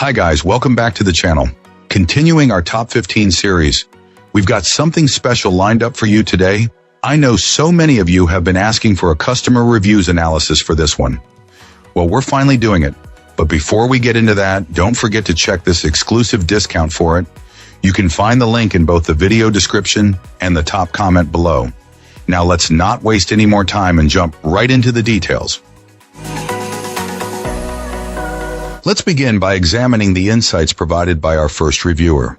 Hi guys, welcome back to the channel. Continuing our top 15 series, we've got something special lined up for you today. I know so many of you have been asking for a customer reviews analysis for this one. Well, we're finally doing it. But before we get into that, don't forget to check this exclusive discount for it. You can find the link in both the video description and the top comment below. Now let's not waste any more time and jump right into the details. Let's begin by examining the insights provided by our first reviewer.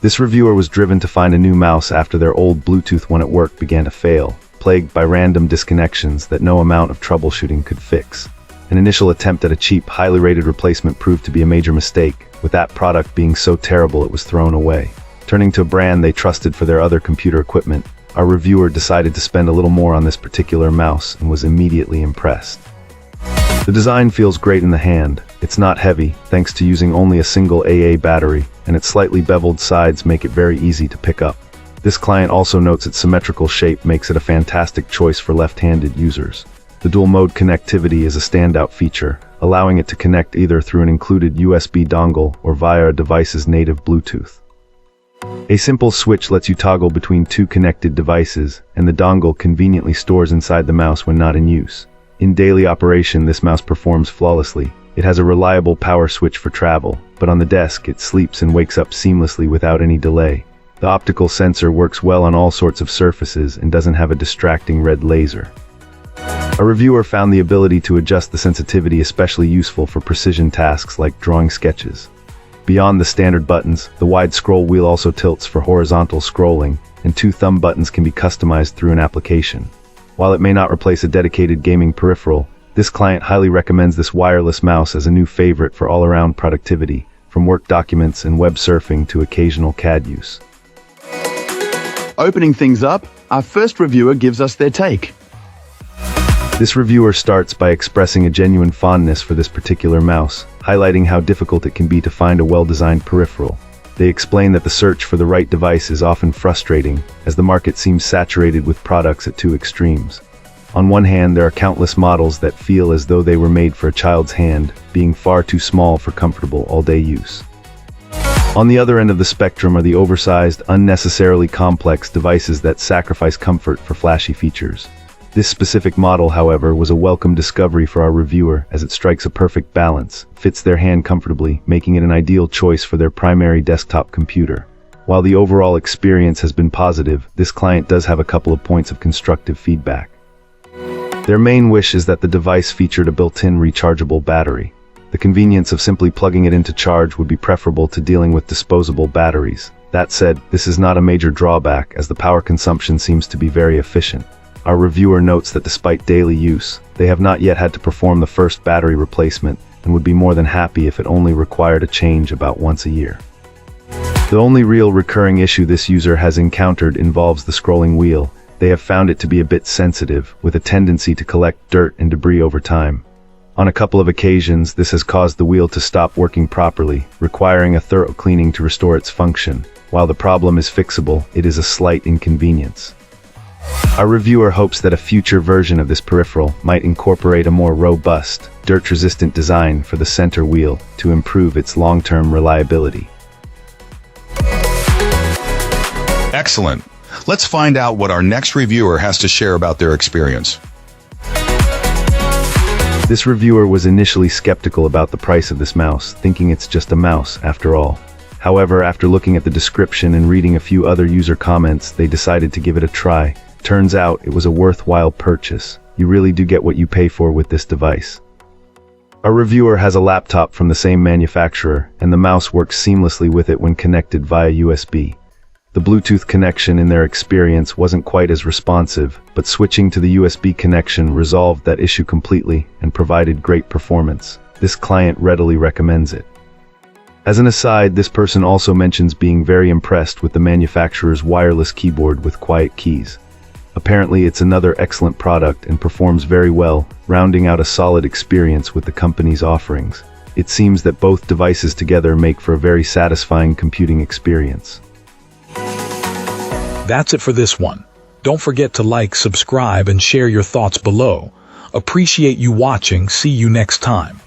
This reviewer was driven to find a new mouse after their old Bluetooth one at work began to fail, plagued by random disconnections that no amount of troubleshooting could fix. An initial attempt at a cheap, highly rated replacement proved to be a major mistake, with that product being so terrible it was thrown away. Turning to a brand they trusted for their other computer equipment, our reviewer decided to spend a little more on this particular mouse and was immediately impressed. The design feels great in the hand. It's not heavy, thanks to using only a single AA battery, and its slightly beveled sides make it very easy to pick up. This client also notes its symmetrical shape makes it a fantastic choice for left-handed users. The dual-mode connectivity is a standout feature, allowing it to connect either through an included USB dongle or via a device's native Bluetooth. A simple switch lets you toggle between two connected devices, and the dongle conveniently stores inside the mouse when not in use. In daily operation, this mouse performs flawlessly. It has a reliable power switch for travel, but on the desk it sleeps and wakes up seamlessly without any delay. The optical sensor works well on all sorts of surfaces and doesn't have a distracting red laser. A reviewer found the ability to adjust the sensitivity especially useful for precision tasks like drawing sketches. Beyond the standard buttons, the wide scroll wheel also tilts for horizontal scrolling, and two thumb buttons can be customized through an application. While it may not replace a dedicated gaming peripheral, this client highly recommends this wireless mouse as a new favorite for all-around productivity, from work documents and web surfing to occasional CAD use. Opening things up, our first reviewer gives us their take. This reviewer starts by expressing a genuine fondness for this particular mouse, highlighting how difficult it can be to find a well-designed peripheral. They explain that the search for the right device is often frustrating, as the market seems saturated with products at two extremes. On one hand, there are countless models that feel as though they were made for a child's hand, being far too small for comfortable all-day use. On the other end of the spectrum are the oversized, unnecessarily complex devices that sacrifice comfort for flashy features. This specific model, however, was a welcome discovery for our reviewer as it strikes a perfect balance, fits their hand comfortably, making it an ideal choice for their primary desktop computer. While the overall experience has been positive, this client does have a couple of points of constructive feedback. Their main wish is that the device featured a built-in rechargeable battery. The convenience of simply plugging it into charge would be preferable to dealing with disposable batteries. That said, this is not a major drawback as the power consumption seems to be very efficient. Our reviewer notes that despite daily use, they have not yet had to perform the first battery replacement and would be more than happy if it only required a change about once a year. The only real recurring issue this user has encountered involves the scrolling wheel. They have found it to be a bit sensitive, with a tendency to collect dirt and debris over time. On a couple of occasions, this has caused the wheel to stop working properly, requiring a thorough cleaning to restore its function. While the problem is fixable, it is a slight inconvenience. Our reviewer hopes that a future version of this peripheral might incorporate a more robust, dirt-resistant design for the center wheel to improve its long-term reliability. Excellent. Let's find out what our next reviewer has to share about their experience. This reviewer was initially skeptical about the price of this mouse, thinking it's just a mouse after all. However, after looking at the description and reading a few other user comments, they decided to give it a try. Turns out, it was a worthwhile purchase. You really do get what you pay for with this device. Our reviewer has a laptop from the same manufacturer, and the mouse works seamlessly with it when connected via USB. The Bluetooth connection in their experience wasn't quite as responsive, but switching to the USB connection resolved that issue completely and provided great performance. This client readily recommends it. As an aside, this person also mentions being very impressed with the manufacturer's wireless keyboard with quiet keys. Apparently, it's another excellent product and performs very well, rounding out a solid experience with the company's offerings. It seems that both devices together make for a very satisfying computing experience. That's it for this one. Don't forget to like, subscribe, and share your thoughts below. Appreciate you watching. See you next time.